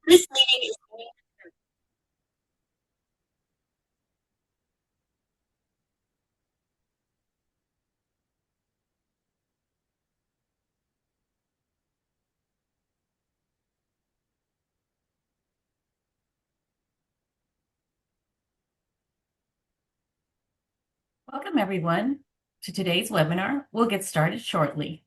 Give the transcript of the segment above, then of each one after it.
This meeting is Welcome, everyone, to today's webinar. We'll get started shortly.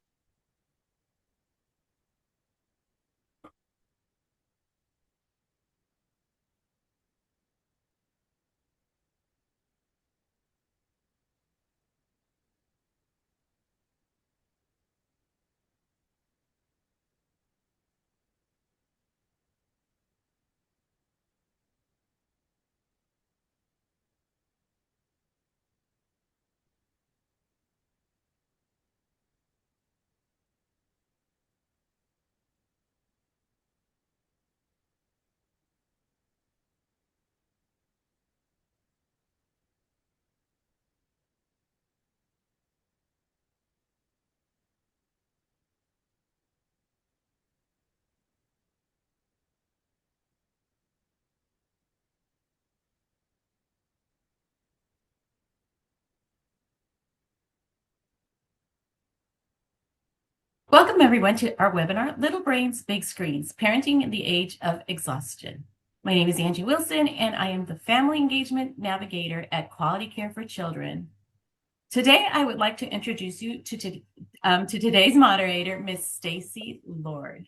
Welcome, everyone, to our webinar, Little Brains, Big Screens, Parenting in the Age of Exhaustion. My name is Angie Wilson, and I am the Family Engagement Navigator at Quality Care for Children. Today, I would like to introduce you to today's moderator, Ms. Stacy Lord.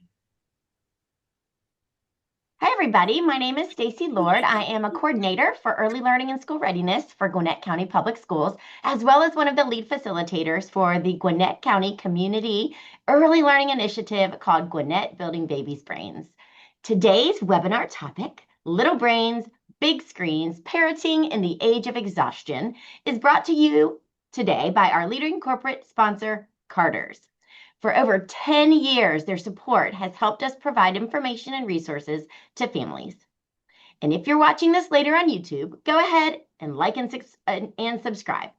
Hi, everybody. My name is Stacy Lord. I am a coordinator for early learning and school readiness for Gwinnett County Public Schools, as well as one of the lead facilitators for the Gwinnett County Community Early Learning Initiative called Gwinnett Building Babies' Brains. Today's webinar topic, Little Brains, Big Screens, Parenting in the Age of Exhaustion, is brought to you today by our leading corporate sponsor, Carter's. For over 10 years, their support has helped us provide information and resources to families. And if you're watching this later on YouTube, go ahead and like and subscribe.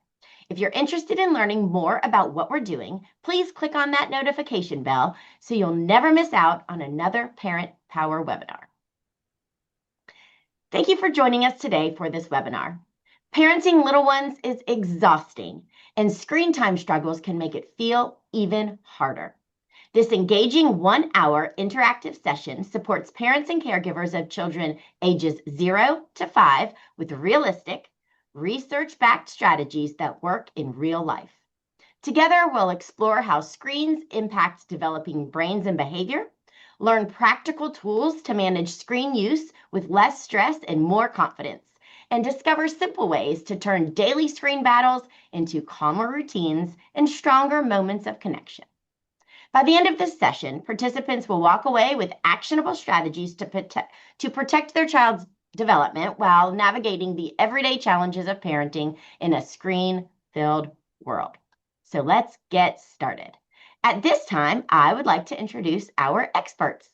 If you're interested in learning more about what we're doing, please click on that notification bell so you'll never miss out on another Parent Power webinar. Thank you for joining us today for this webinar. Parenting little ones is exhausting, and screen time struggles can make it feel even harder. This engaging 1-hour interactive session supports parents and caregivers of children ages 0 to 5 with realistic, research-backed strategies that work in real life. Together, we'll explore how screens impact developing brains and behavior, learn practical tools to manage screen use with less stress and more confidence, and discover simple ways to turn daily screen battles into calmer routines and stronger moments of connection. By the end of this session, participants will walk away with actionable strategies to protect their child's development while navigating the everyday challenges of parenting in a screen-filled world. So let's get started. At this time, I would like to introduce our experts.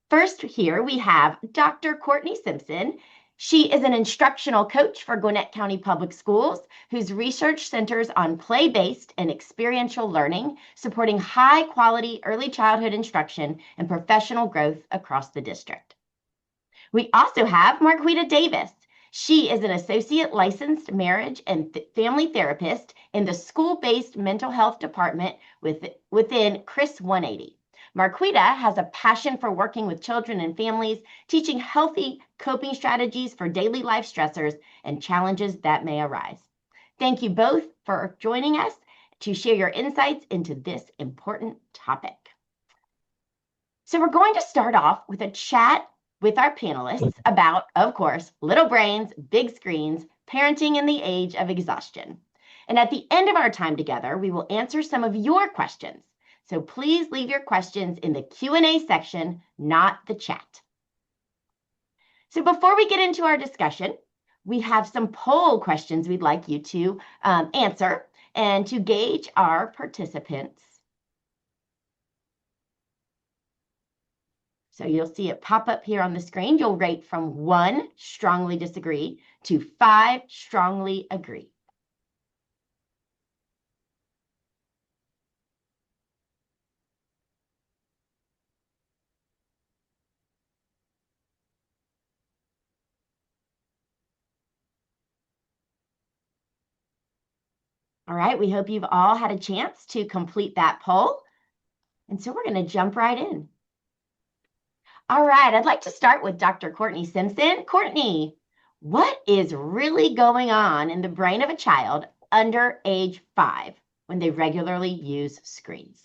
First, here we have Dr. Courtney Simpson. She is an instructional coach for Gwinnett County Public Schools, whose research centers on play-based and experiential learning, supporting high-quality early childhood instruction and professional growth across the district. We also have Marquita Davis. She is an associate licensed marriage and family therapist in the school-based mental health department within CRIS 180. Marquita has a passion for working with children and families, teaching healthy coping strategies for daily life stressors and challenges that may arise. Thank you both for joining us to share your insights into this important topic. So we're going to start off with a chat with our panelists about, of course, little brains, big screens, parenting in the age of exhaustion. And at the end of our time together, we will answer some of your questions. So please leave your questions in the Q&A section, not the chat. So before we get into our discussion, we have some poll questions we'd like you to answer and to gauge our participants. So you'll see it pop up here on the screen. You'll rate from 1, strongly disagree, to 5, strongly agree. All right, we hope you've all had a chance to complete that poll. And so we're going to jump right in. All right, I'd like to start with Dr. Courtney Simpson. Courtney, what is really going on in the brain of a child under age 5 when they regularly use screens?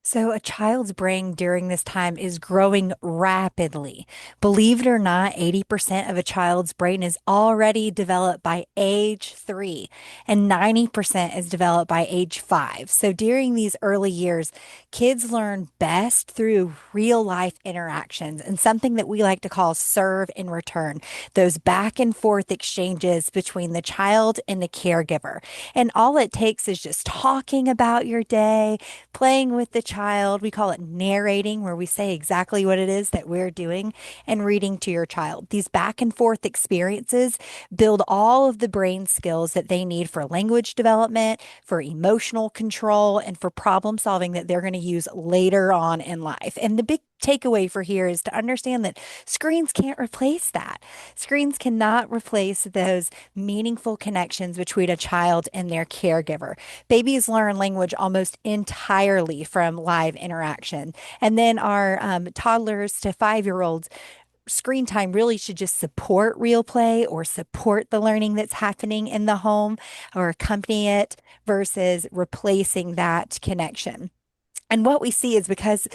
So, a child's brain during this time is growing rapidly. Believe it or not, 80% of a child's brain is already developed by age 3, and 90% is developed by age 5. So, during these early years, kids learn best through real life interactions and something that we like to call serve and return, those back and forth exchanges between the child and the caregiver. And all it takes is just talking about your day, playing with the child. We call it narrating, where we say exactly what it is that we're doing and reading to your child. These back and forth experiences build all of the brain skills that they need for language development, for emotional control, and for problem solving that they're going to use later on in life. And the big takeaway for here is to understand that screens can't replace that. Screens cannot replace those meaningful connections between a child and their caregiver. Babies learn language almost entirely from live interaction. And then our toddlers to 5-year-olds, screen time really should just support real play or support the learning that's happening in the home or accompany it versus replacing that connection. And what we see is because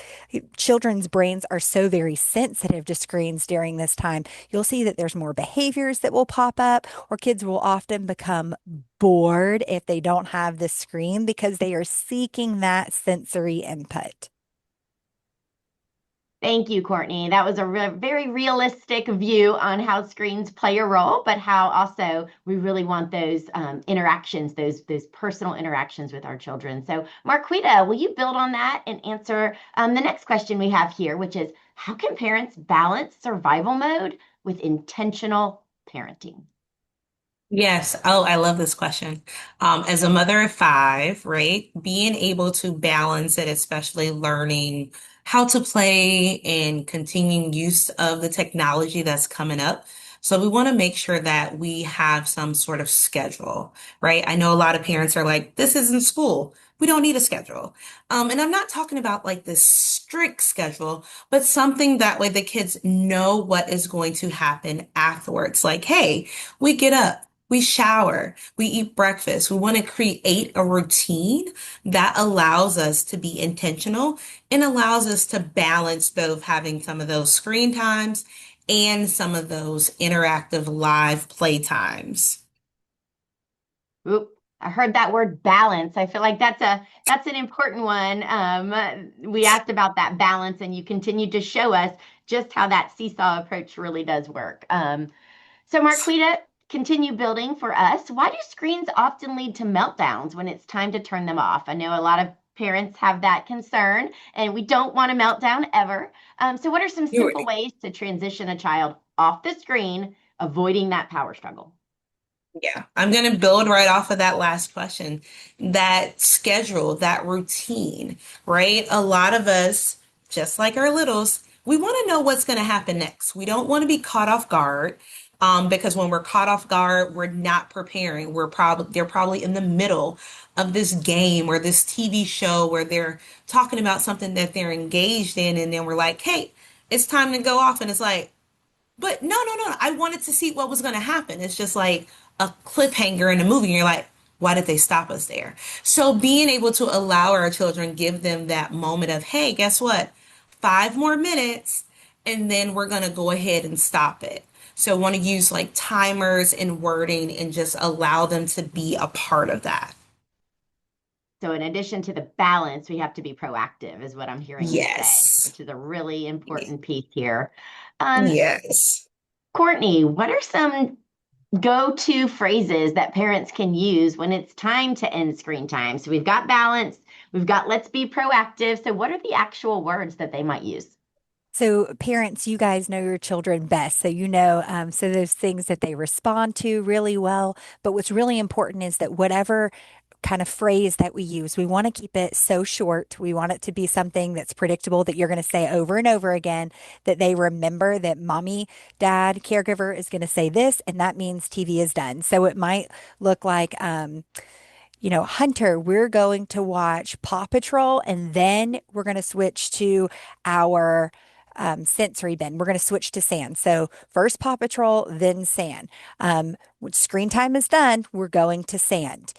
children's brains are so very sensitive to screens during this time, you'll see that there's more behaviors that will pop up, or kids will often become bored if they don't have the screen because they are seeking that sensory input. Thank you, Courtney. That was a very realistic view on how screens play a role, but how also we really want those interactions, those personal interactions with our children. So, Marquita, will you build on that and answer the next question we have here, which is how can parents balance survival mode with intentional parenting? Yes. Oh, I love this question. As a mother of five, right, being able to balance it, especially learning how to play and continuing use of the technology that's coming up. So we want to make sure that we have some sort of schedule, right? I know a lot of parents are like, this isn't school. We don't need a schedule. And I'm not talking about like this strict schedule, but something that way the kids know what is going to happen afterwards. Like, hey, we get up. We shower, we eat breakfast. We want to create a routine that allows us to be intentional and allows us to balance both having some of those screen times and some of those interactive live play times. Oop, I heard that word balance. I feel like that's an important one. We asked about that balance, and you continued to show us just how that seesaw approach really does work. So, Marquita, continue building for us. Why do screens often lead to meltdowns when it's time to turn them off? I know a lot of parents have that concern, and we don't want a meltdown ever. So, what are some You're simple ways to transition a child off the screen, avoiding that power struggle? Yeah, I'm going to build right off of that last question. That schedule, that routine, right? A lot of us, just like our littles, we want to know what's going to happen next. We don't want to be caught off guard, because when we're caught off guard, we're not preparing. They're probably in the middle of this game or this TV show where they're talking about something that they're engaged in, and then we're like, hey, it's time to go off, and it's like, but no, no, no. I wanted to see what was going to happen. It's just like a cliffhanger in a movie. And you're like, why did they stop us there? So being able to allow our children, give them that moment of, hey, guess what? 5 more minutes, and then we're going to go ahead and stop it. So I want to use like timers and wording and just allow them to be a part of that. So, in addition to the balance, we have to be proactive, is what I'm hearing you say, Yes. which is a really important piece here. Um, Yes. Courtney, what are some go-to phrases that parents can use when it's time to end screen time? So, we've got balance, we've got let's be proactive. So, what are the actual words that they might use? So, parents, you guys know your children best. So, so those things that they respond to really well. But what's really important is that whatever kind of phrase that we use, we want to keep it so short. We want it to be something that's predictable that you're going to say over and over again, that they remember that mommy, dad, caregiver is going to say this, and that means TV is done. So, it might look like, Hunter, we're going to watch Paw Patrol and then we're going to switch to our sensory bin. We're going to switch to sand. So first Paw Patrol, then sand. When screen time is done, we're going to sand.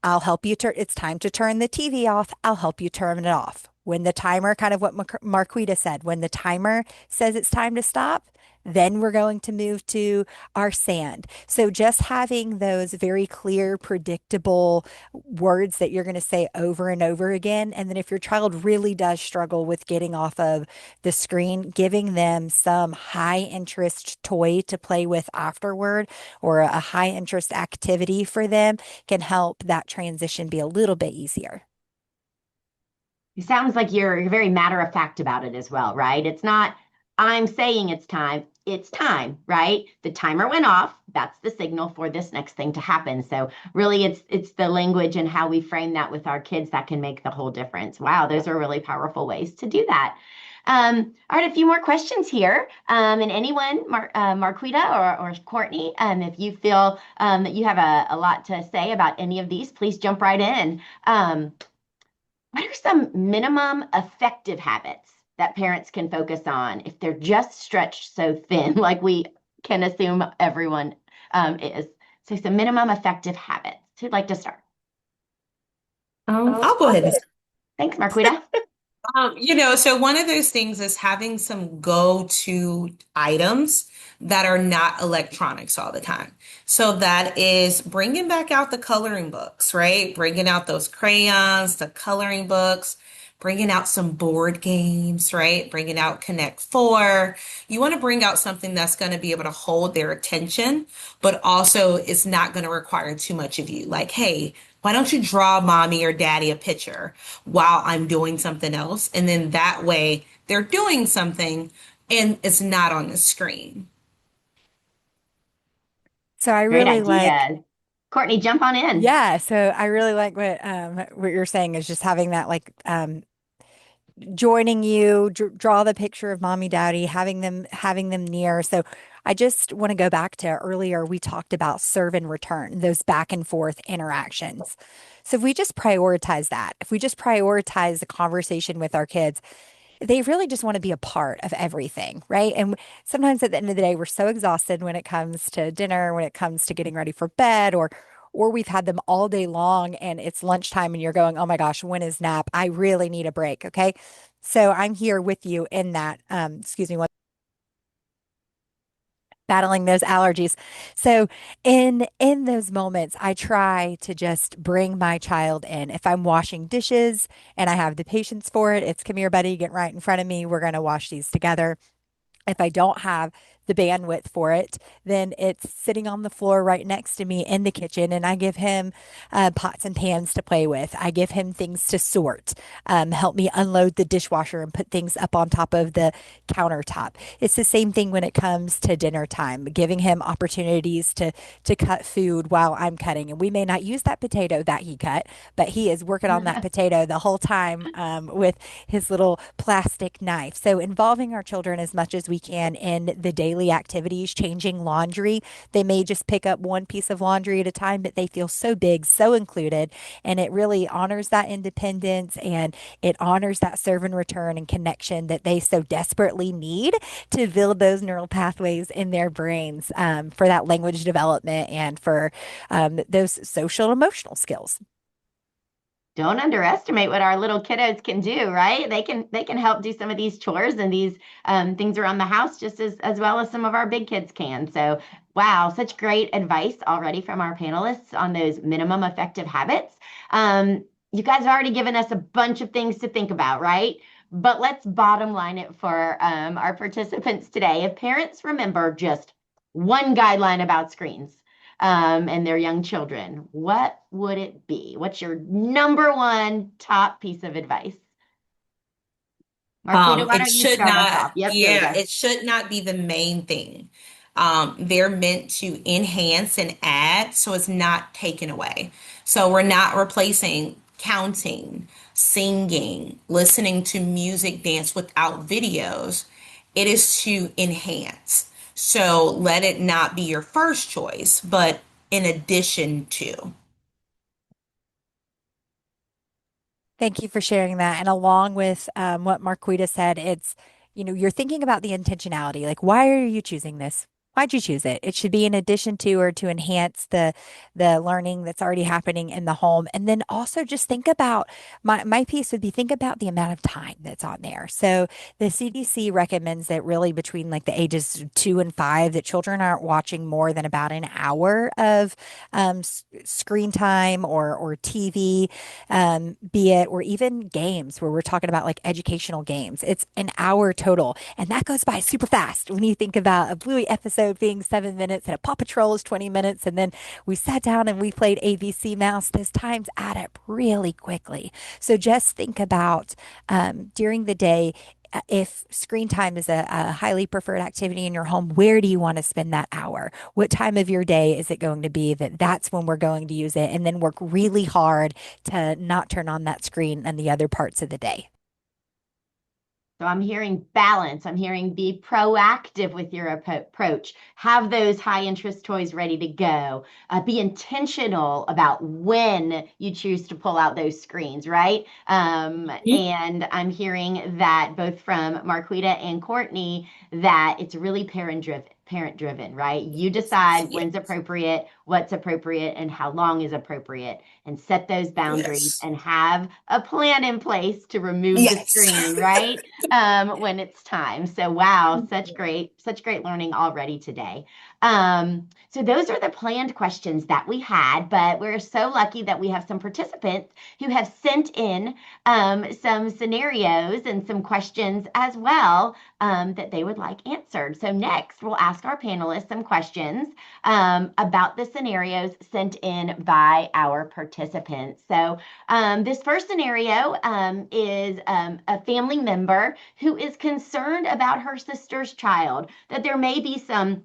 I'll help you turn. It's time to turn the TV off. I'll help you turn it off. When the timer, kind of what Marquita said, when the timer says it's time to stop, then we're going to move to our sand. So just having those very clear, predictable words that you're going to say over and over again. And then if your child really does struggle with getting off of the screen, giving them some high interest toy to play with afterward or a high interest activity for them can help that transition be a little bit easier. It sounds like you're very matter of fact about it as well, right? It's not, I'm saying it's time, right? The timer went off. That's the signal for this next thing to happen. So really it's the language and how we frame that with our kids that can make the whole difference. Wow, those are really powerful ways to do that. All right, a few more questions here. And anyone, Marquita or Courtney, if you feel that you have a lot to say about any of these, please jump right in. What are some minimum effective habits that parents can focus on if they're just stretched so thin, like we can assume everyone is? So some minimum effective habits. Who'd like to start? I'll go ahead and Thanks, Marquita. So one of those things is having some go-to items that are not electronics all the time. So that is bringing back out the coloring books, right? Bringing out those crayons, the coloring books, bringing out some board games, right? Bringing out Connect Four. You want to bring out something that's going to be able to hold their attention, but also it's not going to require too much of you. Like, hey, why don't you draw mommy or daddy a picture while I'm doing something else? And then that way they're doing something and it's not on the screen. So I Great really like, idea. Courtney, jump on in. yeah, so I really like what you're saying is just having that like joining you, draw the picture of mommy, daddy, having them near. So I just want to go back to earlier. We talked about serve and return, those back and forth interactions. So if we just prioritize that, if we just prioritize the conversation with our kids, they really just want to be a part of everything, right? And sometimes at the end of the day, we're so exhausted when it comes to dinner, when it comes to getting ready for bed, or we've had them all day long and it's lunchtime and you're going, oh my gosh, when is nap? I really need a break. Okay. So I'm here with you in that. Excuse me, battling those allergies. So in those moments, I try to just bring my child in. If I'm washing dishes and I have the patience for it, it's come here, buddy, get right in front of me. We're going to wash these together. If I don't have the bandwidth for it, then it's sitting on the floor right next to me in the kitchen, and I give him pots and pans to play with. I give him things to sort, help me unload the dishwasher and put things up on top of the countertop. It's the same thing when it comes to dinner time, giving him opportunities to cut food while I'm cutting. And we may not use that potato that he cut, but he is working on that potato the whole time with his little plastic knife. So involving our children as much as we can in the daily activities, changing laundry. They may just pick up one piece of laundry at a time, but they feel so big, so included. And it really honors that independence and it honors that serve and return and connection that they so desperately need to build those neural pathways in their brains for that language development and for those social emotional skills. Don't underestimate what our little kiddos can do, right? They can help do some of these chores and these things around the house just as well as some of our big kids can. So, wow, such great advice already from our panelists on those minimum effective habits. You guys have already given us a bunch of things to think about, right? But let's bottom line it for our participants today. If parents remember just one guideline about screens, and their young children, what would it be? What's your number one top piece of advice? Marquita, why It don't you should start us not, off? Yep, there we yeah, go. it should not be the main thing. They're meant to enhance and add, so it's not taken away. So we're not replacing counting, singing, listening to music, dance without videos. It is to enhance. So let it not be your first choice, but in addition to. Thank you for sharing that. And along with what Marquita said, you're thinking about the intentionality. Like, why are you choosing this? Why'd you choose it? It should be in addition to or to enhance the learning that's already happening in the home. And then also just think about my piece would be think about the amount of time that's on there. So the CDC recommends that really between like the ages 2 and 5, that children aren't watching more than about an hour of screen time or TV, be it, or even games where we're talking about like educational games. It's an hour total. And that goes by super fast when you think about a Bluey episode being 7 minutes and a Paw Patrol is 20 minutes. And then we sat down and we played ABC Mouse. Those times add up really quickly. So just think about during the day, if screen time is a highly preferred activity in your home, where do you want to spend that hour? What time of your day is it going to be that's when we're going to use it? And then work really hard to not turn on that screen and the other parts of the day. So I'm hearing balance. I'm hearing be proactive with your approach. Have those high interest toys ready to go. Be intentional about when you choose to pull out those screens, right? And I'm hearing that both from Marquita and Courtney that it's really parent driven, right? You decide when's Yes. appropriate, what's appropriate, and how long is appropriate, and set those boundaries Yes. and have a plan in place to remove the Yes. screen, right? When it's time. So wow, such great learning already today. So those are the planned questions that we had, but we're so lucky that we have some participants who have sent in some scenarios and some questions as well that they would like answered. So next, we'll ask our panelists some questions about the scenarios sent in by our participants. So this first scenario is a family member who is concerned about her sister's child, that there may be some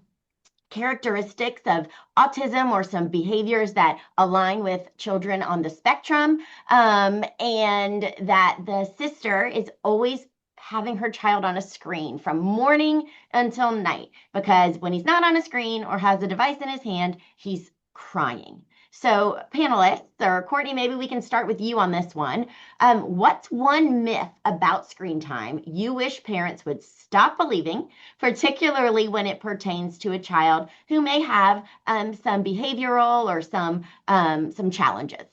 characteristics of autism or some behaviors that align with children on the spectrum, and that the sister is always having her child on a screen from morning until night because when he's not on a screen or has a device in his hand, he's crying. So, panelists, or Courtney, maybe we can start with you on this one. What's one myth about screen time you wish parents would stop believing, particularly when it pertains to a child who may have some behavioral or some challenges?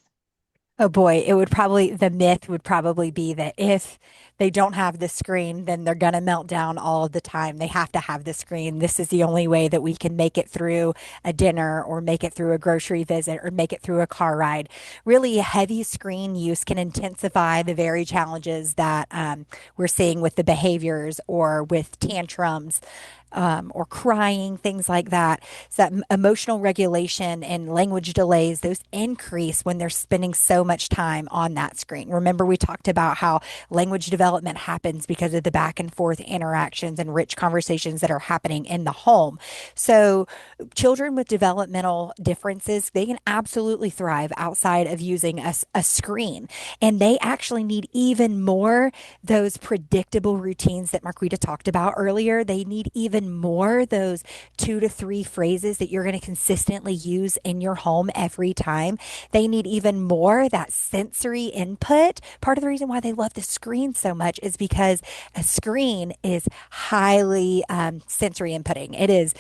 Oh boy, the myth would probably be that if they don't have the screen, then they're going to melt down all of the time. They have to have the screen. This is the only way that we can make it through a dinner or make it through a grocery visit or make it through a car ride. Really, heavy screen use can intensify the very challenges that we're seeing with the behaviors or with tantrums. Or crying, things like that. So that emotional regulation and language delays, those increase when they're spending so much time on that screen. Remember, we talked about how language development happens because of the back and forth interactions and rich conversations that are happening in the home. So children with developmental differences, they can absolutely thrive outside of using a screen. And they actually need even more those predictable routines that Marquita talked about earlier. They need even more those 2 to 3 phrases that you're going to consistently use in your home every time. They need even more that sensory input. Part of the reason why they love the screen so much is because a screen is highly sensory inputting. It is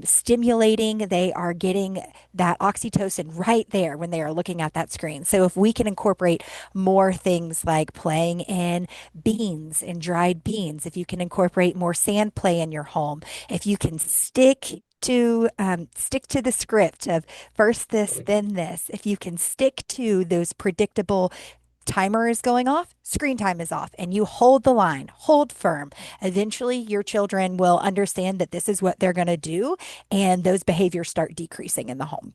stimulating. They are getting that oxytocin right there when they are looking at that screen. So if we can incorporate more things like playing in beans and dried beans, if you can incorporate more sand play in your home, if you can stick to the script of first this, then this, if you can stick to those predictable timer is going off, screen time is off, and you hold the line, hold firm. Eventually, your children will understand that this is what they're going to do, and those behaviors start decreasing in the home.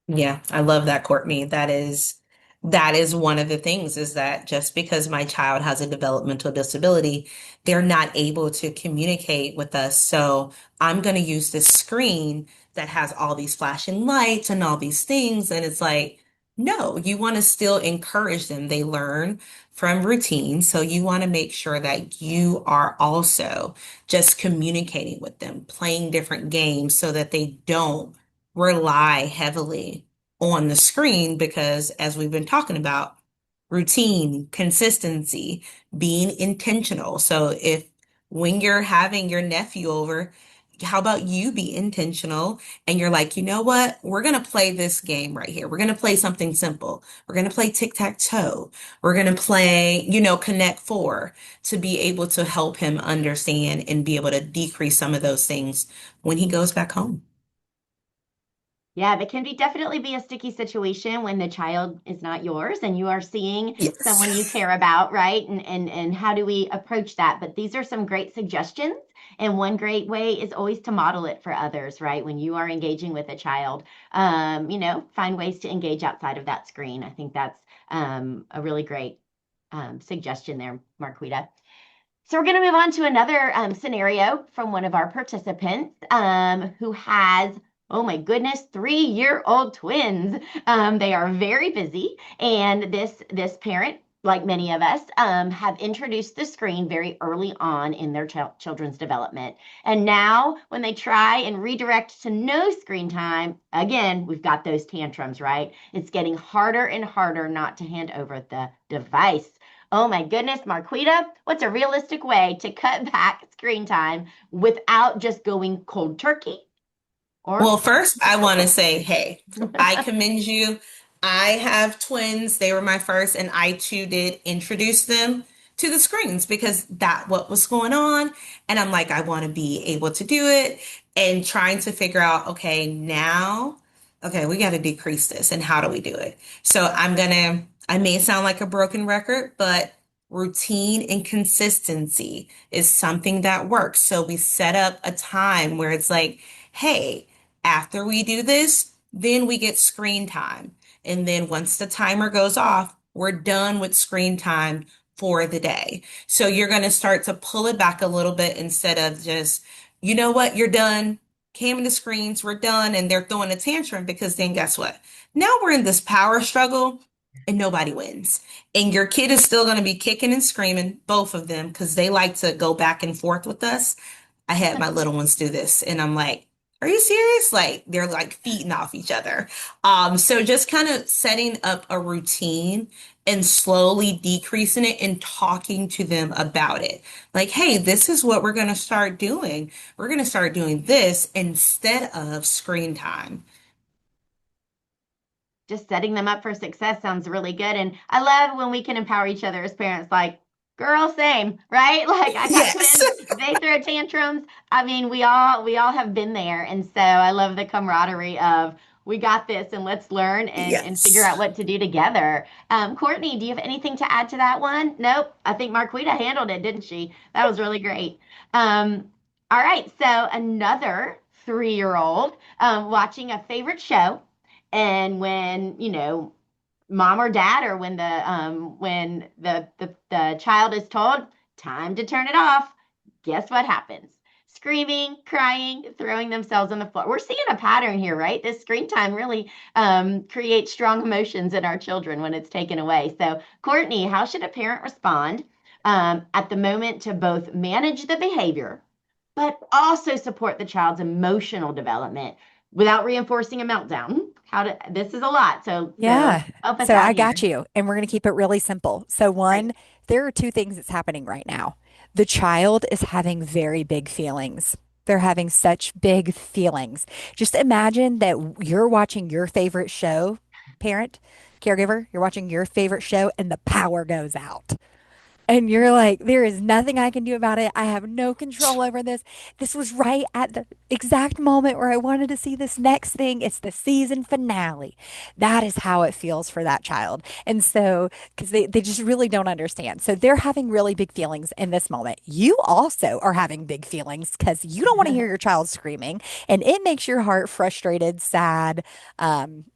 Yeah, I love that, Courtney. That is one of the things is that just because my child has a developmental disability, they're not able to communicate with us. So I'm going to use this screen that has all these flashing lights and all these things. And it's like, no, you want to still encourage them. They learn from routine. So you want to make sure that you are also just communicating with them, playing different games so that they don't rely heavily on the screen because as we've been talking about, routine, consistency, being intentional. So if when you're having your nephew over, how about you be intentional and you're like, you know what? We're going to play this game right here. We're going to play something simple. We're going to play tic-tac-toe. We're going to play, Connect Four to be able to help him understand and be able to decrease some of those things when he goes back home. Yeah, that can definitely be a sticky situation when the child is not yours and you are seeing Yes. someone you care about, right? And how do we approach that? But these are some great suggestions. And one great way is always to model it for others, right? When you are engaging with a child, find ways to engage outside of that screen. I think that's a really great suggestion there, Marquita. So we're going to move on to another scenario from one of our participants who has, oh my goodness, 3-year-old twins. They are very busy, and this parent, like many of us, have introduced the screen very early on in their children's development. And now, when they try and redirect to no screen time, again, we've got those tantrums, right? It's getting harder and harder not to hand over the device. Oh my goodness, Marquita, what's a realistic way to cut back screen time without just going cold turkey? Or Well, first, I want to say, hey, I commend you. I have twins. They were my first, and I too did introduce them to the screens because that what was going on. And I'm like, I want to be able to do it and trying to figure out, okay, now, okay, we got to decrease this. And how do we do it? So I may sound like a broken record, but routine and consistency is something that works. So we set up a time where it's like, hey, after we do this, then we get screen time. And then once the timer goes off, we're done with screen time for the day. So you're going to start to pull it back a little bit instead of just, you know what, you're done. Came in the screens, we're done. And they're throwing a tantrum because then guess what? Now we're in this power struggle and nobody wins. And your kid is still going to be kicking and screaming, both of them, because they like to go back and forth with us. I had my little ones do this, and I'm like, are you serious? Like they're like feeding off each other. So just kind of setting up a routine and slowly decreasing it and talking to them about it. Like, hey, this is what we're going to start doing. We're going to start doing this instead of screen time. just setting them up for success sounds really good. And I love when we can empower each other as parents, like, girl, same, right? Like I got Yes. twins, they throw tantrums. I mean, we all have been there. And so I love the camaraderie of we got this and let's learn and figure Yes. out what to do together. Courtney, do you have anything to add to that one? Nope. I think Marquita handled it, didn't she? That was really great. All right. So another 3-year-old watching a favorite show. And when, mom or dad or when the child is told time to turn it off, guess what happens? Screaming, crying, throwing themselves on the floor. We're seeing a pattern here, right? This screen time really creates strong emotions in our children when it's taken away. So, Courtney, how should a parent respond at the moment to both manage the behavior, but also support the child's emotional development without reinforcing a meltdown? This is a lot. So Yeah. help us So out I here. got you. And we're going to keep it really simple. So, Great. one, there are two things that's happening right now. The child is having very big feelings. They're having such big feelings. Just imagine that you're watching your favorite show, parent, caregiver, you're watching your favorite show, and the power goes out. And you're like, there is nothing I can do about it. I have no control over this. This was right at the exact moment where I wanted to see this next thing. It's the season finale. That is how it feels for that child. And so, because they just really don't understand. So they're having really big feelings in this moment. You also are having big feelings because you don't want to hear your child screaming. And it makes your heart frustrated, sad,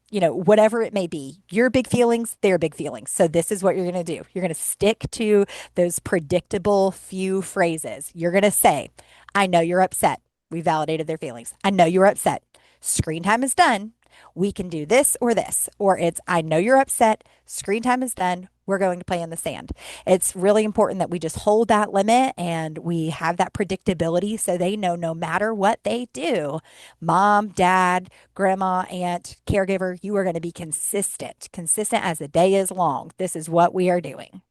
whatever it may be. Your big feelings, their big feelings. So this is what you're going to do. You're going to stick to those predictable few phrases. You're going to say, I know you're upset. We validated their feelings. I know you're upset. Screen time is done. We can do this or this, or it's, I know you're upset. Screen time is done. We're going to play in the sand. It's really important that we just hold that limit and we have that predictability so they know no matter what they do, mom, dad, grandma, aunt, caregiver, you are going to be consistent as the day is long. This is what we are doing.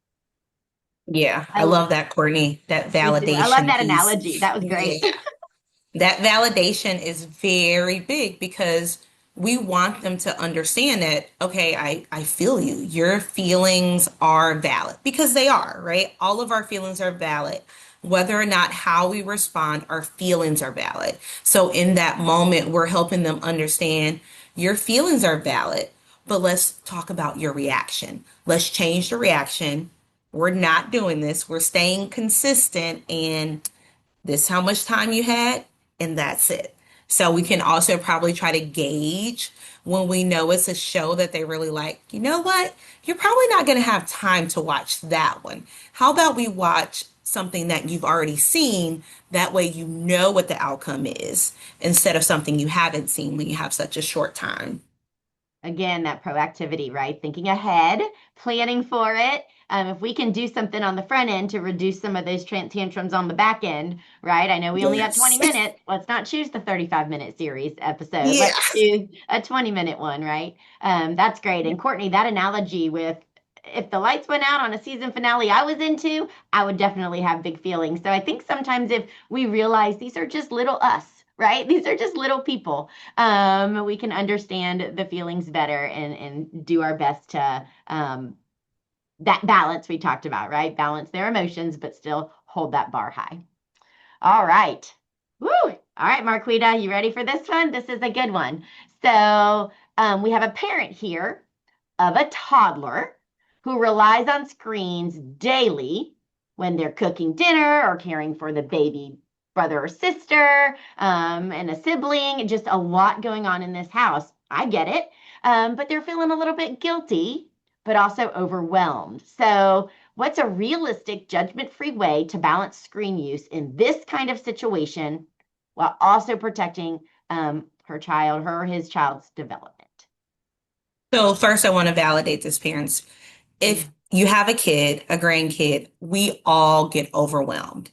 Yeah, I I, love that, Courtney. That me too. I love validation that piece. analogy. That was Yeah. great. That validation is very big because we want them to understand that, okay, I feel you. Your feelings are valid because they are, right? All of our feelings are valid. Whether or not how we respond, our feelings are valid. So in that moment, we're helping them understand your feelings are valid, but let's talk about your reaction. Let's change the reaction. We're not doing this. We're staying consistent and this how much time you had, and that's it. So we can also probably try to gauge when we know it's a show that they really like. You know what? You're probably not going to have time to watch that one. How about we watch something that you've already seen? That way you know what the outcome is instead of something you haven't seen when you have such a short time. Again, that proactivity, right? Thinking ahead, planning for it. If we can do something on the front end to reduce some of those tantrums on the back end, right? I know we only have 20 Yes. minutes. Let's not choose the 35-minute series episode. Yeah. Let's choose a 20-minute one, right? That's great. And Courtney, that analogy with if the lights went out on a season finale I was into, I would definitely have big feelings. So I think sometimes if we realize these are just little us, right? These are just little people, we can understand the feelings better and do our best to that balance we talked about, right? Balance their emotions, but still hold that bar high. All right. Woo! All right, Marquita, you ready for this one? This is a good one. So we have a parent here of a toddler who relies on screens daily when they're cooking dinner or caring for the baby brother or sister and a sibling, just a lot going on in this house. I get it. But they're feeling a little bit guilty, but also overwhelmed. So, what's a realistic, judgment free way to balance screen use in this kind of situation while also protecting her or his child's development? So first I want to validate this parents. If you have a kid, a grandkid, we all get overwhelmed.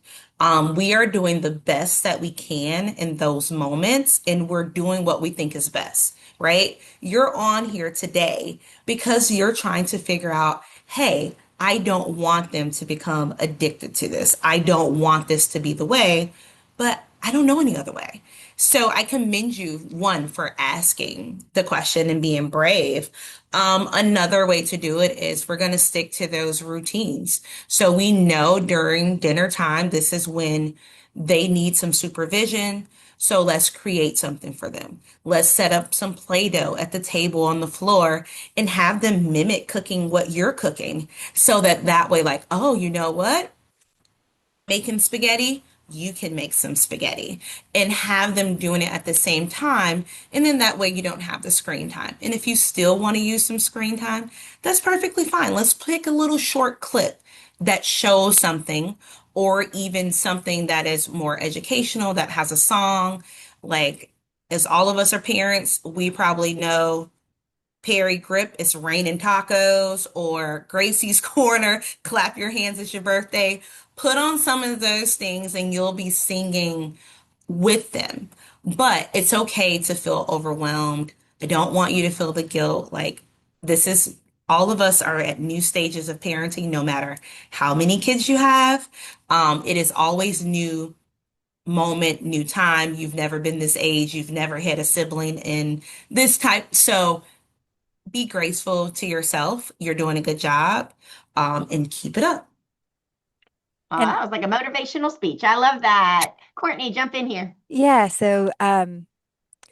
We are doing the best that we can in those moments, and we're doing what we think is best, right? You're on here today because you're trying to figure out, hey, I don't want them to become addicted to this. I don't want this to be the way, but I don't know any other way. So I commend you, one, for asking the question and being brave. Another way to do it is we're going to stick to those routines. So we know during dinner time, this is when they need some supervision. So let's create something for them. Let's set up some Play-Doh at the table on the floor and have them mimic cooking what you're cooking so that that way, like, oh, you know what? Making spaghetti, you can make some spaghetti and have them doing it at the same time. And then that way you don't have the screen time. And if you still want to use some screen time, that's perfectly fine. Let's pick a little short clip that shows something or even something that is more educational, that has a song. Like, as all of us are parents, we probably know Perry Grip, It's Raining Tacos, or Gracie's Corner, Clap Your Hands, It's Your Birthday. Put on some of those things and you'll be singing with them. But it's okay to feel overwhelmed. I don't want you to feel the guilt. Like, this is all of us are at new stages of parenting, no matter how many kids you have. It is always new moment, new time. You've never been this age. You've never had a sibling in this type. So be graceful to yourself. You're doing a good job, and keep it up. Oh, And that was like a motivational speech. I love that. Courtney, jump in here. yeah, so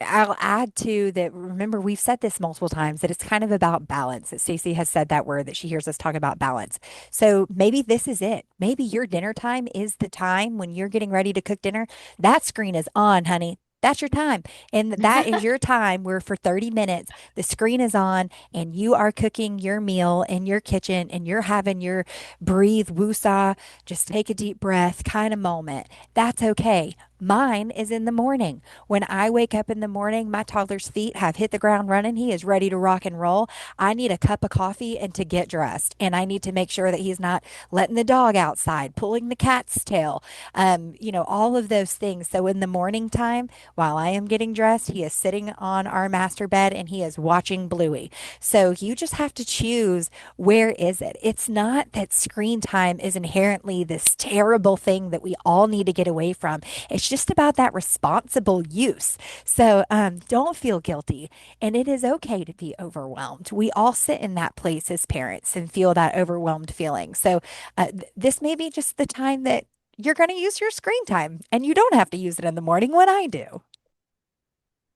I'll add to that. Remember, we've said this multiple times that it's kind of about balance. That Stacey has said that word that she hears us talk about balance. So maybe this is it. Maybe your dinner time is the time when you're getting ready to cook dinner. That screen is on, honey. That's your time. And that is your time where for 30 minutes, the screen is on and you are cooking your meal in your kitchen and you're having your breathe, woosah, just take a deep breath kind of moment. That's okay. Mine is in the morning. When I wake up in the morning, my toddler's feet have hit the ground running. He is ready to rock and roll. I need a cup of coffee and to get dressed. And I need to make sure that he's not letting the dog outside, pulling the cat's tail, all of those things. So in the morning time, while I am getting dressed, he is sitting on our master bed and he is watching Bluey. So you just have to choose, where is it? It's not that screen time is inherently this terrible thing that we all need to get away from. It's just about that responsible use. So don't feel guilty. And it is okay to be overwhelmed. We all sit in that place as parents and feel that overwhelmed feeling. So this may be just the time that you're going to use your screen time, and you don't have to use it in the morning when I do.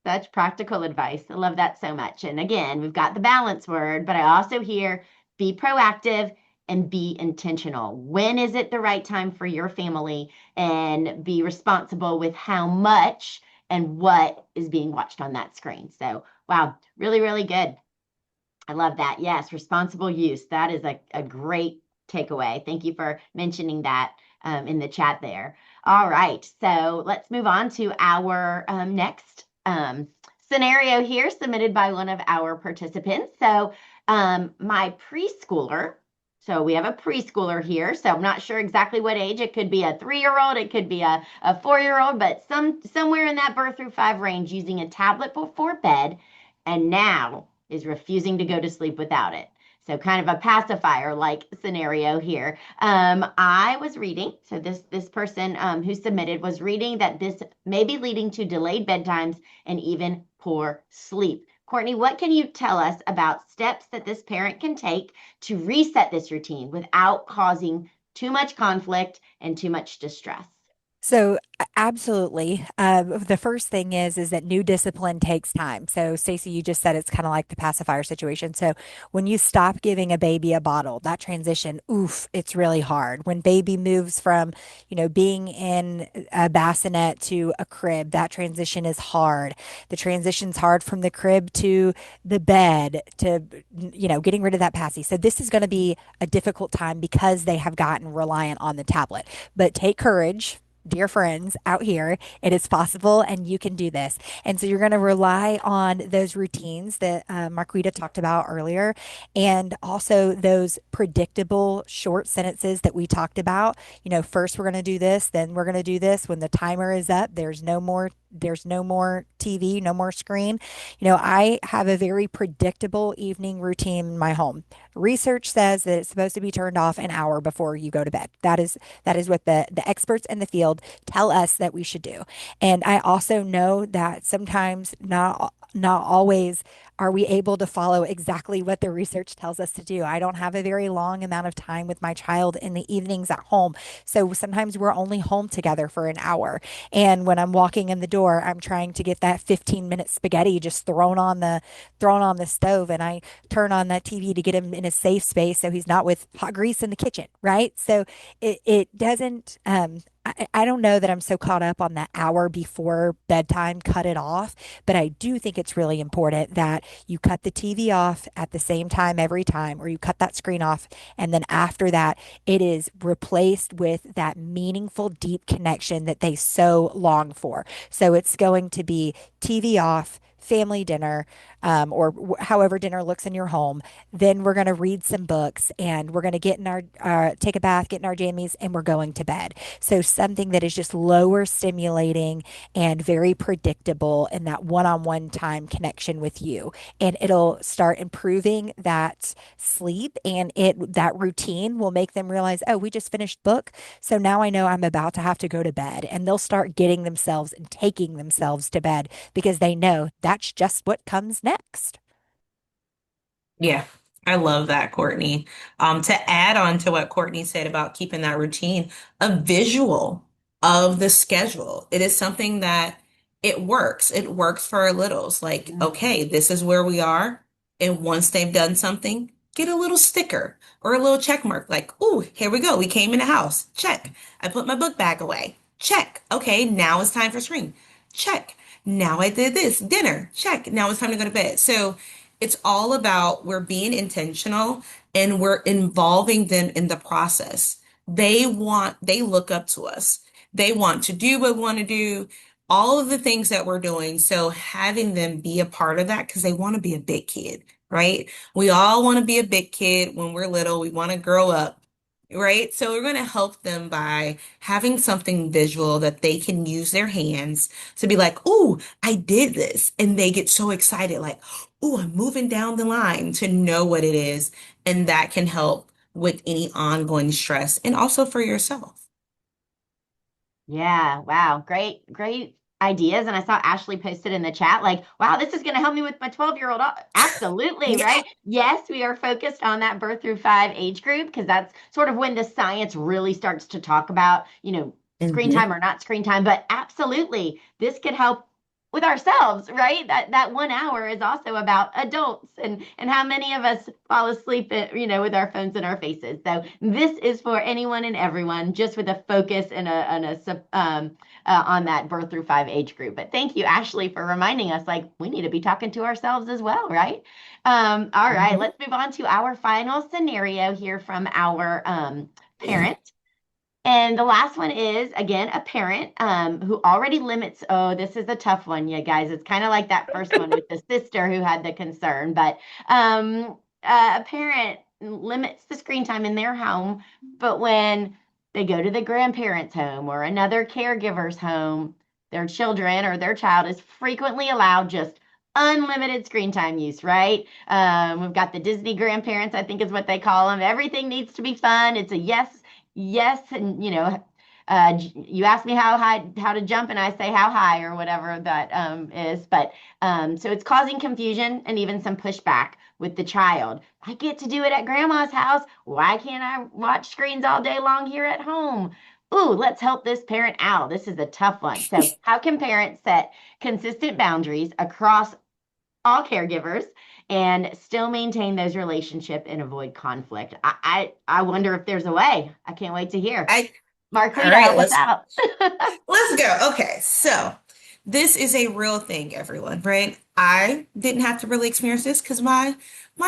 Such practical advice. I love that so much. And again, we've got the balance word, but I also hear be proactive and be intentional. When is it the right time for your family? And be responsible with how much and what is being watched on that screen. So, wow, really, really good. I love that. Yes, responsible use. That is a great takeaway. Thank you for mentioning that in the chat there. All right, so let's move on to our next scenario here submitted by one of our participants. So my preschooler, so we have a preschooler here. So I'm not sure exactly what age. It could be a 3-year-old, it could be a 4-year-old, but somewhere in that birth through 5 range using a tablet before bed, and now is refusing to go to sleep without it. So kind of a pacifier like scenario here. I was reading, so this person who submitted was reading that this may be leading to delayed bedtimes and even poor sleep. Courtney, what can you tell us about steps that this parent can take to reset this routine without causing too much conflict and too much distress? So absolutely. The first thing is that new discipline takes time. So Stacey, you just said it's kind of like the pacifier situation. So when you stop giving a baby a bottle, that transition, oof, it's really hard. When baby moves from, being in a bassinet to a crib, that transition is hard. The transition's hard from the crib to the bed to, getting rid of that passy. So this is going to be a difficult time because they have gotten reliant on the tablet. But take courage, dear friends out here. It is possible and you can do this. And so you're going to rely on those routines that Marquita talked about earlier, and also those predictable short sentences that we talked about. First we're going to do this, then we're going to do this. When the timer is up, there's no more TV, no more screen. I have a very predictable evening routine in my home. Research says that it's supposed to be turned off an hour before you go to bed. That is what the experts in the field tell us that we should do. And I also know that sometimes not always are we able to follow exactly what the research tells us to do. I don't have a very long amount of time with my child in the evenings at home. So sometimes we're only home together for an hour. And when I'm walking in the door, I'm trying to get that 15-minute spaghetti just thrown on the stove, and I turn on that TV to get him in a safe space so he's not with hot grease in the kitchen, right? So it doesn't I don't know that I'm so caught up on that hour before bedtime, cut it off, but I do think it's really important that you cut the TV off at the same time every time, or you cut that screen off. And then after that, it is replaced with that meaningful, deep connection that they so long for. So it's going to be TV off, family dinner, or however dinner looks in your home. Then we're going to read some books, and we're going to get in our, take a bath, get in our jammies, and we're going to bed. So something that is just lower stimulating and very predictable in that one-on-one time connection with you. And it'll start improving that sleep, and that routine will make them realize, oh, we just finished book. So now I know I'm about to have to go to bed. And they'll start getting themselves and taking themselves to bed because they know that's just what comes next. Yeah, I love that, Courtney. To add on to what Courtney said about keeping that routine, a visual of the schedule. It is something that it works. It works for our littles. Like, okay, this is where we are. And once they've done something, get a little sticker or a little check mark. Like, oh, here we go. We came in the house. Check. I put my book bag away. Check. Okay, now it's time for screen. Check. Now I did this. Dinner. Check. Now it's time to go to bed. So it's all about we're being intentional and we're involving them in the process. They look up to us. They want to do what we want to do, all of the things that we're doing. So having them be a part of that because they want to be a big kid, right? We all want to be a big kid when we're little. We want to grow up, right? So we're going to help them by having something visual that they can use their hands to be like, "Ooh, I did this." And they get so excited, like, "Ooh, I'm moving down the line," to know what it is. And that can help with any ongoing stress and also for yourself. Yeah, wow. Great ideas. And I saw Ashley posted in the chat, like, wow, this is going to help me with my 12-year-old. Absolutely, Yeah. right? Yes, we are focused on that birth through 5 age group because that's sort of when the science really starts to talk about, screen Mhm. time or not screen time. But absolutely, this could help with ourselves, right? That 1 hour is also about adults and how many of us fall asleep, with our phones in our faces. So this is for anyone and everyone, just with a focus on that birth through 5 age group. But thank you, Ashley, for reminding us, like, we need to be talking to ourselves as well, right? All right, Mhm. let's move on to our final scenario here from our parent. And the last one is, again, a parent who already limits. Oh, this is a tough one, you guys. It's kind of like that first one with the sister who had the concern, but a parent limits the screen time in their home, but when they go to the grandparents' home or another caregiver's home, their children or their child is frequently allowed just unlimited screen time use, right? We've got the Disney grandparents, I think is what they call them. Everything needs to be fun. It's a yes, and you ask me how to jump, and I say how high or whatever that is. But so it's causing confusion and even some pushback with the child. I get to do it at grandma's house. Why can't I watch screens all day long here at home? Ooh, let's help this parent out. This is a tough one. So, how can parents set consistent boundaries across all caregivers and still maintain those relationships and avoid conflict? I wonder if there's a way. I can't wait to hear. I All Marquita, right, help us let's out. let's go. Okay, so this is a real thing, everyone, right? I didn't have to really experience this because my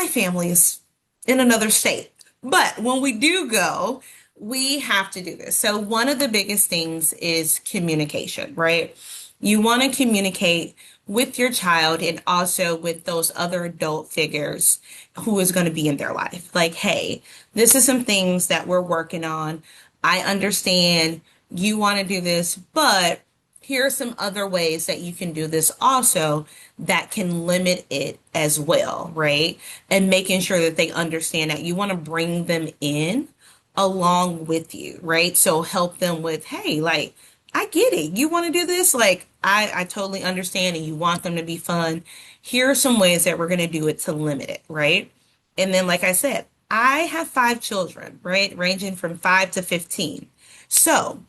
family is in another state. But when we do go, we have to do this. So one of the biggest things is communication, right? You want to communicate with your child and also with those other adult figures who is going to be in their life. Like, hey, this is some things that we're working on. I understand you want to do this, but here are some other ways that you can do this also that can limit it as well, right? And making sure that they understand that you want to bring them in along with you, right? So help them with, hey, like, I get it. You want to do this? Like, I totally understand and you want them to be fun. Here are some ways that we're going to do it to limit it, right? And then, like I said, I have 5 children, right? Ranging from 5 to 15. So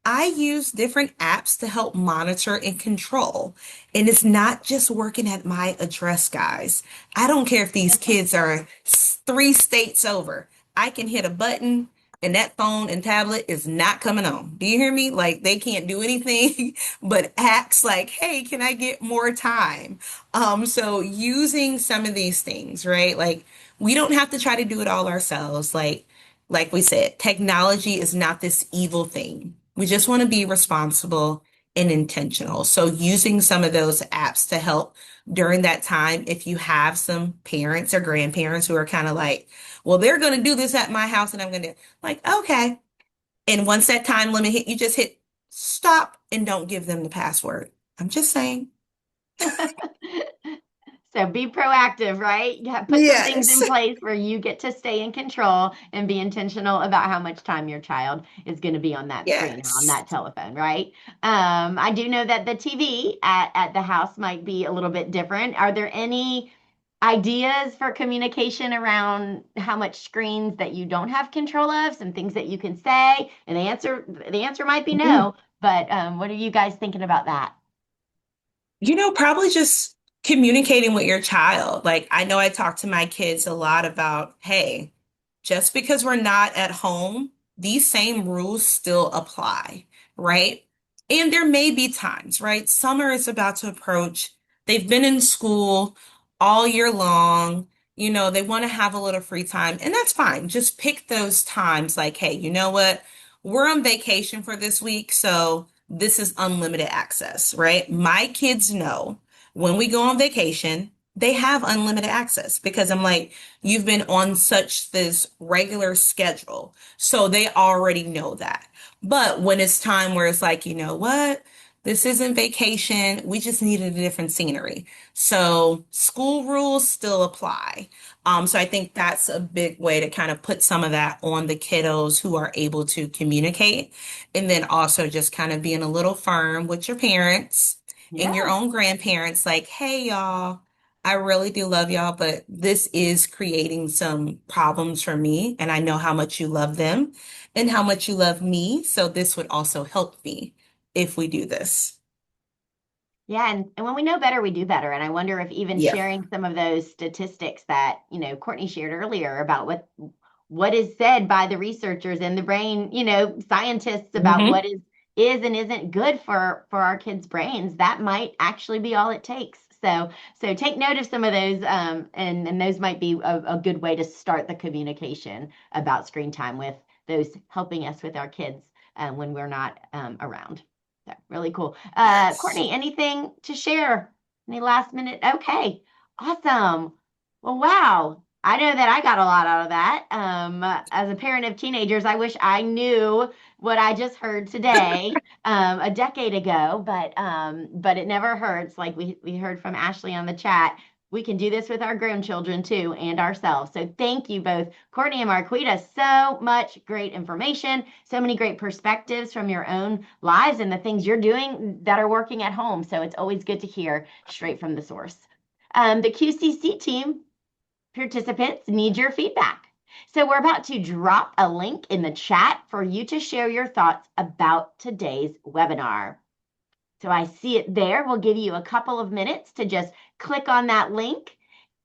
I use different apps to help monitor and control. And it's not just working at my address, guys. I don't care if these kids are 3 states over. I can hit a button and that phone and tablet is not coming on. Do you hear me? Like they can't do anything but acts like, hey, can I get more time? So using some of these things, right? Like we don't have to try to do it all ourselves. Like we said, technology is not this evil thing. We just want to be responsible and intentional. So using some of those apps to help during that time, if you have some parents or grandparents who are kind of like, well, they're going to do this at my house and I'm going to like, okay. And once that time limit hit, you just hit stop and don't give them the password. I'm just saying. So be proactive, right? Put some things Yes. in place where you get to stay in control and be intentional about how much time your child is going to be on that screen or on Yes. that telephone, right? I do know that the TV at the house might be a little bit different. Are there any ideas for communication around how much screens that you don't have control of, some things that you can say? And the answer might be no, but what are you guys thinking about that? Probably just communicating with your child. Like, I know I talk to my kids a lot about, hey, just because we're not at home, these same rules still apply, right? And there may be times, right? Summer is about to approach. They've been in school all year long. They want to have a little free time, and that's fine. Just pick those times like, hey, you know what? we're on vacation for this week, so this is unlimited access, right? My kids know when we go on vacation, they have unlimited access because I'm like, you've been on such this regular schedule. So they already know that. But when it's time where it's like, you know what? This isn't vacation. We just needed a different scenery. So school rules still apply. So I think that's a big way to kind of put some of that on the kiddos who are able to communicate. And then also just kind of being a little firm with your parents and your Yeah. own grandparents, like, hey, y'all, I really do love y'all, but this is creating some problems for me. And I know how much you love them and how much you love me. So this would also help me if we do this. Yeah, and when we know better, we do better. And I wonder if even Yeah. sharing some of those statistics that, Courtney shared earlier about what is said by the researchers and the brain, scientists about Hmm. what is and isn't good for our kids' brains, that might actually be all it takes. So take note of some of those, and those might be a good way to start the communication about screen time with those helping us with our kids when we're not around. So really cool. Yes. Courtney, anything to share? Any last minute? Okay, awesome. Well, wow. I know that I got a lot out of that. As a parent of teenagers, I wish I knew what I just heard today, a decade ago, but it never hurts. Like we heard from Ashley on the chat, we can do this with our grandchildren too and ourselves. So thank you both, Courtney and Marquita. So much great information, so many great perspectives from your own lives and the things you're doing that are working at home. So it's always good to hear straight from the source. The QCC team participants need your feedback. So we're about to drop a link in the chat for you to share your thoughts about today's webinar. So I see it there. We'll give you a couple of minutes to just click on that link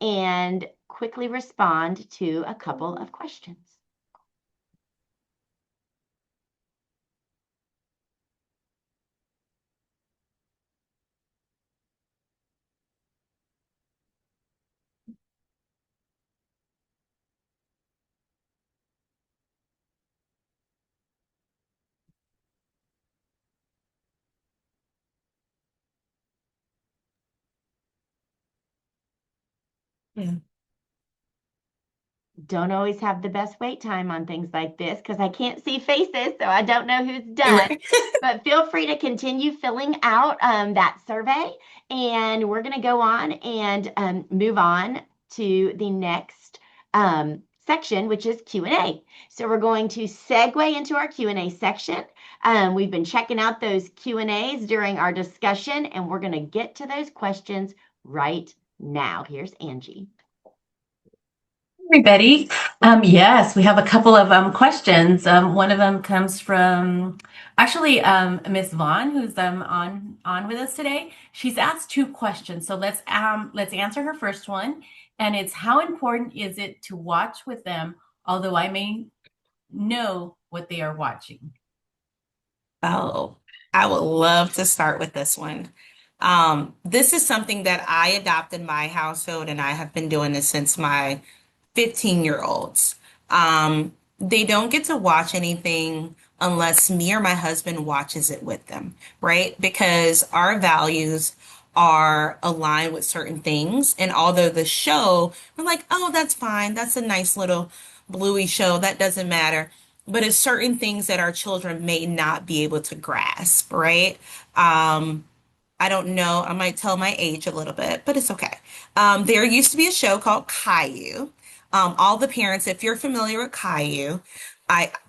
and quickly respond to a couple of questions. Yeah. Don't always have the best wait time on things like this because I can't see faces, so I don't know who's done. Right. But feel free to continue filling out that survey, and we're going to go on and move on to the next section, which is Q&A. So we're going to segue into our Q&A section. We've been checking out those Q&As during our discussion, and we're going to get to those questions right now. Here's Angie. Everybody. Yes, we have a couple of questions. One of them comes from actually Miss Vaughn, who's on with us today. She's asked two questions, so let's answer her first one, and it's how important is it to watch with them, although I may know what they are watching. Oh, I would love to start with this one. This is something that I adopted in my household, and I have been doing this since my 15-year-olds. They don't get to watch anything unless me or my husband watches it with them, right? Because our values are aligned with certain things. And although the show, we're like, oh, that's fine. That's a nice little bluey show. That doesn't matter. But it's certain things that our children may not be able to grasp, right? Um, I don't know. I might tell my age a little bit, but it's okay. There used to be a show called Caillou. All the parents, if you're familiar with Caillou,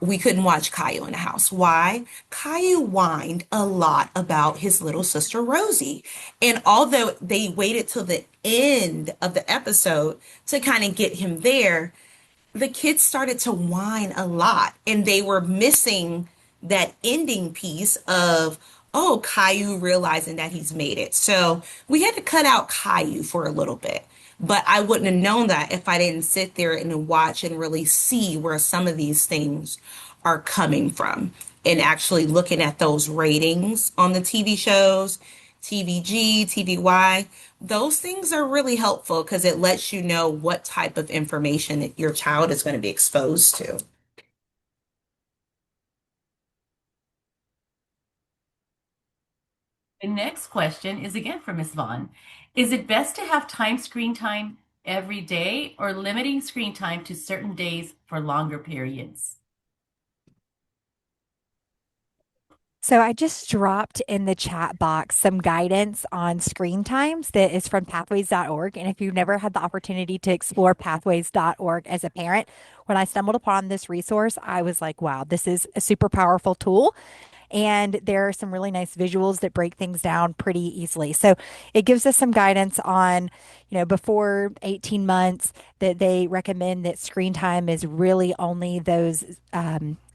we couldn't watch Caillou in the house. Why? Caillou whined a lot about his little sister Rosie. And although they waited till the end of the episode to kind of get him there, the kids started to whine a lot and they were missing that ending piece of, oh, Caillou realizing that he's made it. So we had to cut out Caillou for a little bit. But I wouldn't have known that if I didn't sit there and watch and really see where some of these things are coming from and actually looking at those ratings on the TV shows, TVG, TVY. Those things are really helpful because it lets you know what type of information that your child is going to be exposed to. The next question is again from Miss Vaughn. Is it best to have screen time every day or limiting screen time to certain days for longer periods? So I just dropped in the chat box some guidance on screen times that is from pathways.org. And if you've never had the opportunity to explore pathways.org as a parent, when I stumbled upon this resource, I was like, wow, this is a super powerful tool. And there are some really nice visuals that break things down pretty easily. So it gives us some guidance on, before 18 months, that they recommend that screen time is really only those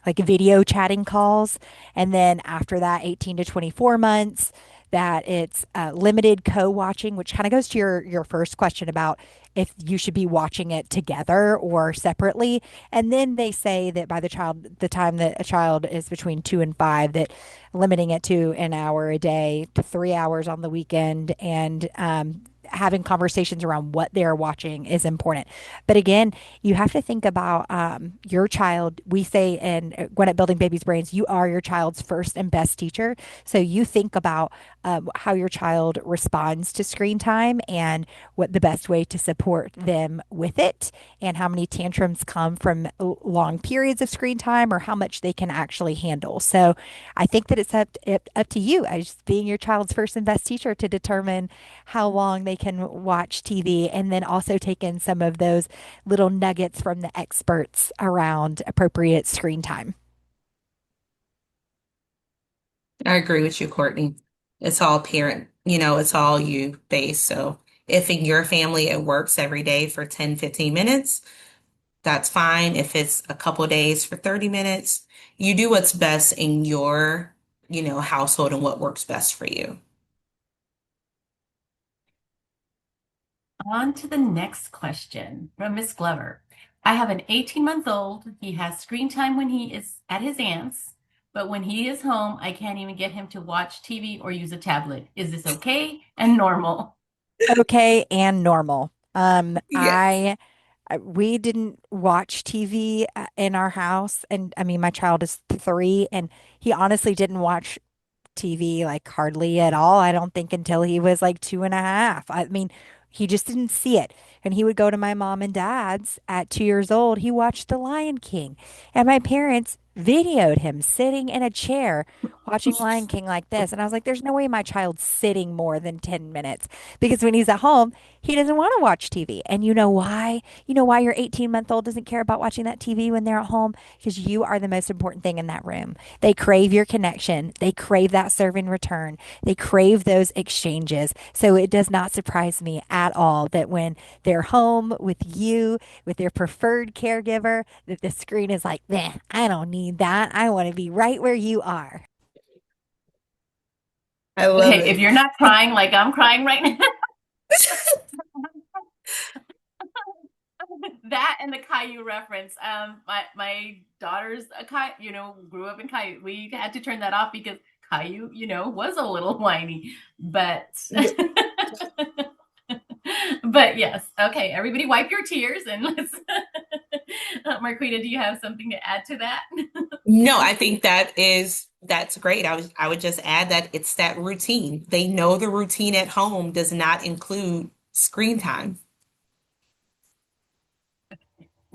like video chatting calls. And then after that, 18 to 24 months, that it's limited co-watching, which kind of goes to your first question about if you should be watching it together or separately. And then they say that by the time that a child is between 2 and 5, that limiting it to an hour a day to 3 hours on the weekend, and having conversations around what they're watching is important. But again, you have to think about your child. We say in Gwinnett Building Babies' Brains, you are your child's first and best teacher. So you think about how your child responds to screen time and what the best way to support them with it, and how many tantrums come from long periods of screen time or how much they can actually handle. So I think that it's up to you as being your child's first and best teacher to determine how long they can watch TV, and then also take in some of those little nuggets from the experts around appropriate screen time. I agree with you, Courtney. It's all parent, it's all you based. So if in your family it works every day for 10, 15 minutes, that's fine. If it's a couple days for 30 minutes, you do what's best in your, household and what works best for you. On to the next question from Miss Glover. I have an 18-month-old. He has screen time when he is at his aunt's, but when he is home, I can't even get him to watch TV or use a tablet. Is this okay and normal? Okay, and normal. Yeah. We didn't watch TV in our house, and I mean, my child is 3, and he honestly didn't watch TV like hardly at all. I don't think until he was like 2 and a half. I mean, he just didn't see it. And he would go to my mom and dad's at 2 years old. He watched The Lion King. And my parents videoed him sitting in a chair watching Lion King like this. And I was like, there's no way my child's sitting more than 10 minutes, because when he's at home, he doesn't want to watch TV. And you know why? You know why your 18-month-old doesn't care about watching that TV when they're at home? Because you are the most important thing in that room. They crave your connection. They crave that serve and return. They crave those exchanges. So it does not surprise me at all that when they're home with you, with their preferred caregiver, that the screen is like, man, I don't need that. I want to be right where you are. I love Okay, if it. you're not crying like I'm crying right now, that and the Caillou reference. My daughter's a Caillou, grew up in Caillou. We had to turn that off because Caillou, was a little whiny. But Yeah. but yes, okay. Everybody, wipe your tears and let's. Marquita, do you have something to add to that? No, I think that's great. I would just add that it's that routine. They know the routine at home does not include screen time.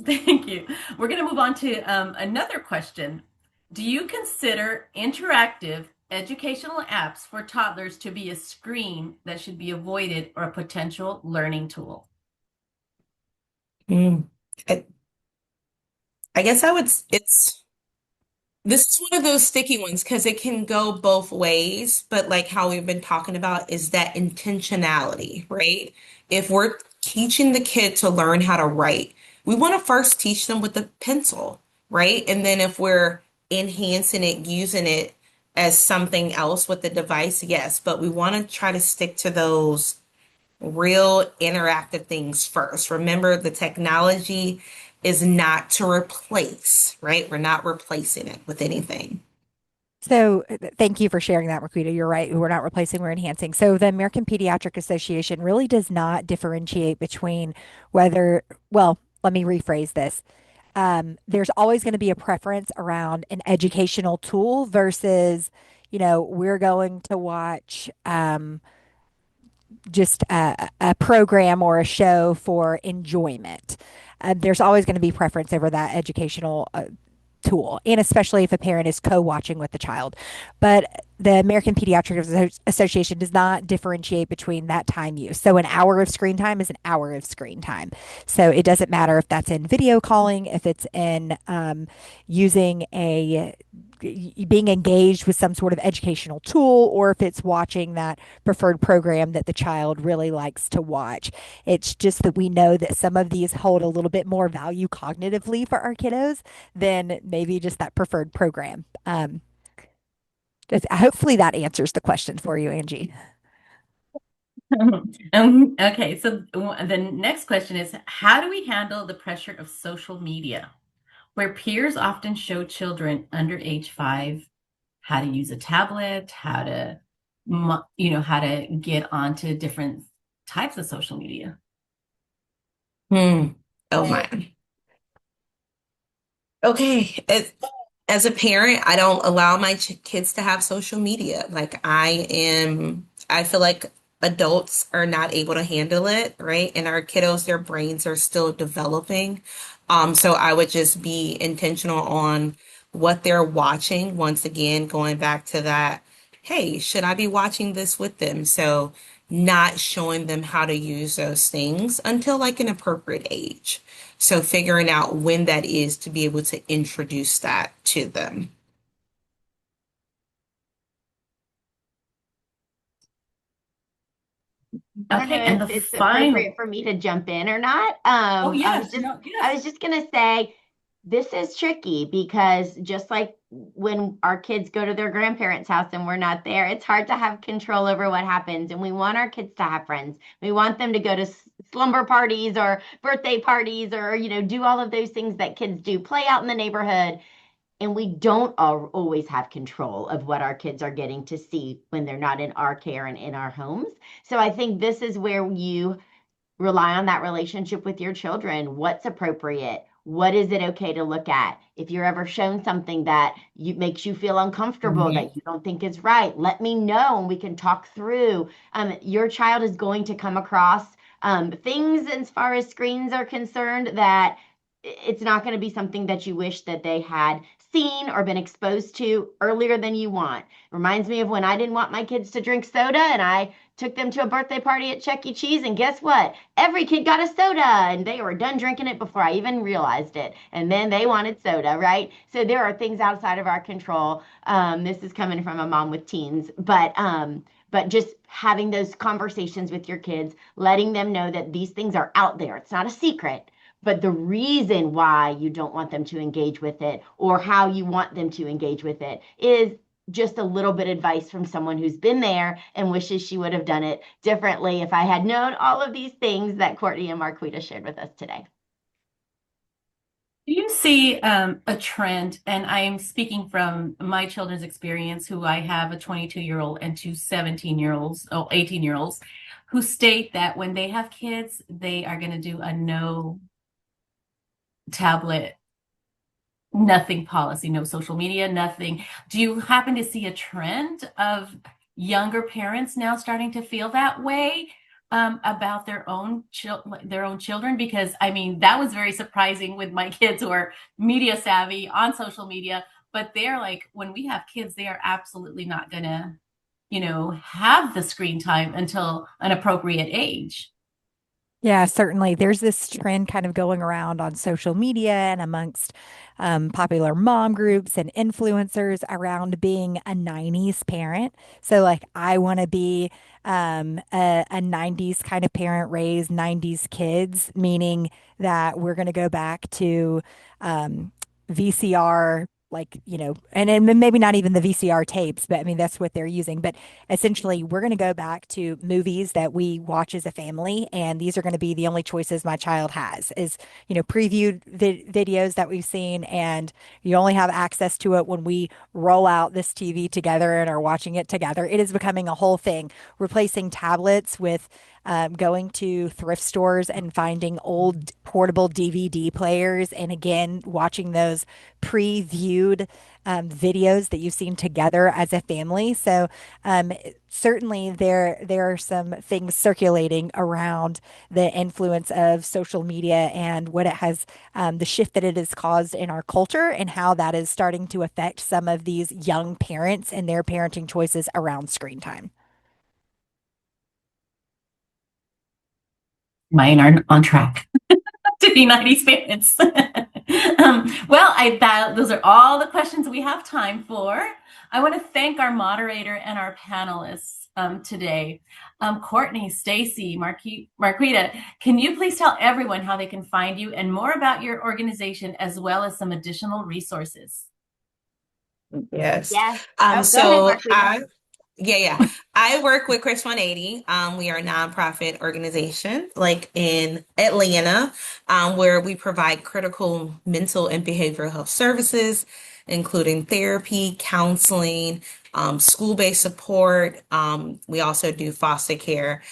Thank you. We're going to move on to another question. Do you consider interactive educational apps for toddlers to be a screen that should be avoided or a potential learning tool? Mm. I, I guess it's this is one of those sticky ones because it can go both ways, but like how we've been talking about is that intentionality, right? If we're teaching the kid to learn how to write, we want to first teach them with the pencil, right? And then if we're enhancing it, using it as something else with the device, yes, but we want to try to stick to those real interactive things first. Remember, the technology is not to replace, right? We're not replacing it with anything. So, thank you for sharing that, Marquita. You're right. We're not replacing, we're enhancing. So, the American Pediatric Association really does not differentiate between whether, well, let me rephrase this. There's always going to be a preference around an educational tool versus, we're going to watch just a program or a show for enjoyment. There's always going to be preference over that educational tool, and especially if a parent is co-watching with the child. But the American Pediatric Association does not differentiate between that time use. So an hour of screen time is an hour of screen time. So it doesn't matter if that's in video calling, if it's in using a being engaged with some sort of educational tool, or if it's watching that preferred program that the child really likes to watch. It's just that we know that some of these hold a little bit more value cognitively for our kiddos than maybe just that preferred program. Hopefully that answers the question for you, Angie. Okay, so the next question is, how do we handle the pressure of social media, where peers often show children under age 5 how to use a tablet, how to get onto different types of social media? Hmm. Oh my. Okay. As a parent, I don't allow my kids to have social media. I feel like adults are not able to handle it, right? And our kiddos, their brains are still developing. So I would just be intentional on what they're watching. Once again, going back to that, hey, should I be watching this with them? So not showing them how to use those things until like an appropriate age. So figuring out when that is to be able to introduce that to them. I don't know Okay, and the if it's final. appropriate for me to jump in or not. Oh I was yes, just no, I yes. was just gonna say this is tricky because just like when our kids go to their grandparents' house and we're not there, it's hard to have control over what happens. And we want our kids to have friends. We want them to go to slumber parties or birthday parties or, do all of those things that kids do, play out in the neighborhood. And we don't always have control of what our kids are getting to see when they're not in our care and in our homes. So I think this is where you rely on that relationship with your children. What's appropriate? What is it okay to look at? If you're ever shown something that makes you feel uncomfortable, Mhm. that you don't think is right, let me know and we can talk through. Your child is going to come across things as far as screens are concerned that it's not going to be something that you wish that they had seen or been exposed to earlier than you want. Reminds me of when I didn't want my kids to drink soda and I took them to a birthday party at Chuck E. Cheese, and guess what? Every kid got a soda, and they were done drinking it before I even realized it. And then they wanted soda, right? So there are things outside of our control. This is coming from a mom with teens, but just having those conversations with your kids, letting them know that these things are out there. It's not a secret. But the reason why you don't want them to engage with it or how you want them to engage with it is just a little bit of advice from someone who's been there and wishes she would have done it differently if I had known all of these things that Courtney and Marquita shared with us today. Do you see a trend, and I'm speaking from my children's experience, who I have a 22-year-old and two 17-year-olds, oh, 18-year-olds, who state that when they have kids, they are going to do a no tablet, nothing policy, no social media, nothing. Do you happen to see a trend of younger parents now starting to feel that way about their own children? Because I mean, that was very surprising with my kids who are media savvy on social media, but they're like, when we have kids, they are absolutely not gonna, have the screen time until an appropriate age. Yeah, certainly. There's this trend kind of going around on social media and amongst popular mom groups and influencers around being a 90s parent. So, like, I want to be a 90s kind of parent, raise 90s kids, meaning that we're going to go back to VCR. Like, and maybe not even the VCR tapes, but I mean, that's what they're using. But essentially, we're going to go back to movies that we watch as a family, and these are going to be the only choices my child has is, previewed videos that we've seen, and you only have access to it when we roll out this TV together and are watching it together. It is becoming a whole thing, replacing tablets with going to thrift stores and finding old portable DVD players, and again, watching those previewed videos that you've seen together as a family. So certainly there are some things circulating around the influence of social media and what it has, the shift that it has caused in our culture and how that is starting to affect some of these young parents and their parenting choices around screen time. Mine are on track to be 90s parents. Well, those are all the questions we have time for. I want to thank our moderator and our panelists today. Courtney, Stacy, Marquita, can you please tell everyone how they can find you and more about your organization as well as some additional resources? Yes. Yes. Um, Go ahead, so Marquita. I work with Chris 180. We are a nonprofit organization like in Atlanta, where we provide critical mental and behavioral health services, including therapy, counseling, school-based support. We also do foster care.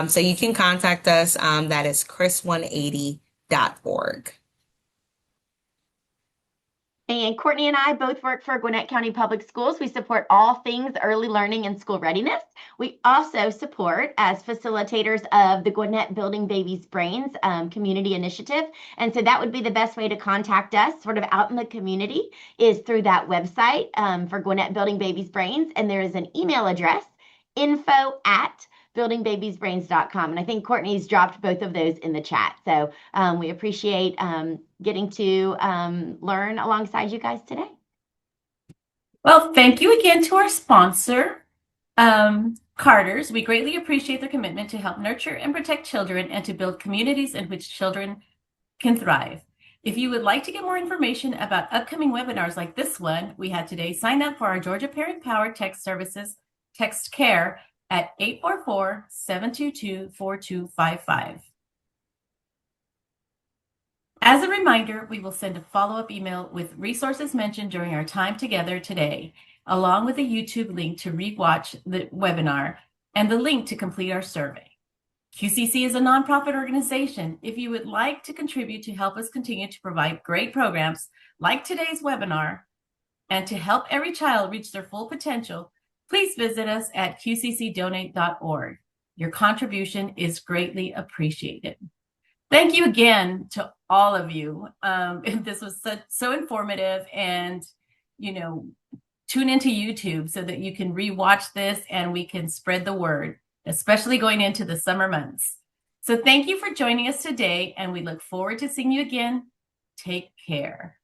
So you can contact us. That is chris180.org. And Courtney and I both work for Gwinnett County Public Schools. We support all things early learning and school readiness. We also support as facilitators of the Gwinnett Building Babies Brains community initiative. And so that would be the best way to contact us sort of out in the community is through that website for Gwinnett Building Babies Brains. And there is an email address, info@buildingbabiesbrains.com. And I think Courtney's dropped both of those in the chat. So we appreciate getting to learn alongside you guys today. Well, thank you again to our sponsor, Carter's. We greatly appreciate their commitment to help nurture and protect children and to build communities in which children can thrive. If you would like to get more information about upcoming webinars like this one we had today, sign up for our Georgia Parent Power Text Services Text Care at 844-722-4255. As a reminder, we will send a follow-up email with resources mentioned during our time together today, along with a YouTube link to rewatch the webinar and the link to complete our survey. QCC is a nonprofit organization. If you would like to contribute to help us continue to provide great programs like today's webinar and to help every child reach their full potential, please visit us at qccdonate.org. Your contribution is greatly appreciated. Thank you again to all of you. This was so informative, and tune into YouTube so that you can rewatch this and we can spread the word, especially going into the summer months. So thank you for joining us today, and we look forward to seeing you again. Take care.